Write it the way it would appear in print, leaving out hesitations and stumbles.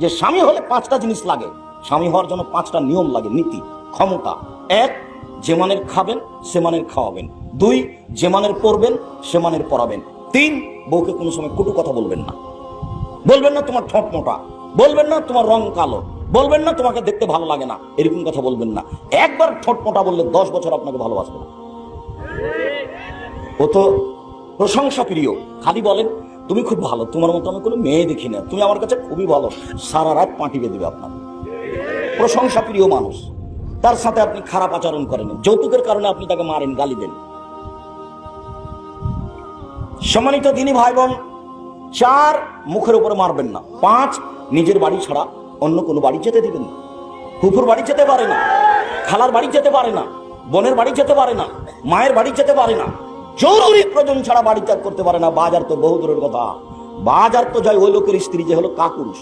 যে স্বামী হলে 5টা জিনিস লাগে। স্বামী হওয়ার জন্য 5টা নিয়ম লাগে, নীতি, ক্ষমতা। 1, যে মানের খাবেন সে মানের খাওয়াবেন। 2, যে মানের পড়বেন সে মানের পড়াবেন। 3, বউকে কোনো সময় কটু কথা বলবেন না। বলবেন না তোমার ঠোঁট মোটা, বলবেন না তোমার রং কালো, বলবেন না তোমাকে দেখতে ভালো লাগে না, এরকম কথা বলবেন না। একবার ঠোঁট মোটা বললে 10 বছর আপনাকে ভালোবাসবে না। ও তো প্রশংসা প্রিয়, খালি বলেন তুমি খুব ভালো, তোমার মতো আমি কোনো মেয়ে দেখি না, তুমি আমার কাছে খুবই ভালো, সারা রাত পাঁটি বেঁধে দেবে আপনার। প্রশংসা প্রিয় মানুষ, তার সাথে আপনি খারাপ আচরণ করেন, যৌতুকের কারণে আপনি তাকে মারেন, গালি দেন। সম্মানিত দিনী ভাই বোন, 4, মুখের উপরে মারবেন না। 5, নিজের বাড়ি ছাড়া অন্য কোনো বাড়ি যেতে দিবেন না। ফুফুর বাড়ি যেতে পারে না, খালার বাড়ি যেতে পারে না, বোনের বাড়ি যেতে পারে না, মায়ের বাড়ি যেতে পারে না, জরুরি প্রয়োজন ছাড়া বাড়ি ত্যাগ করতে পারে না। বাজার তো বহু দূরের কথা, বাজার তো যায় ওই লোকের স্ত্রী যে হলো কাপুরুষ।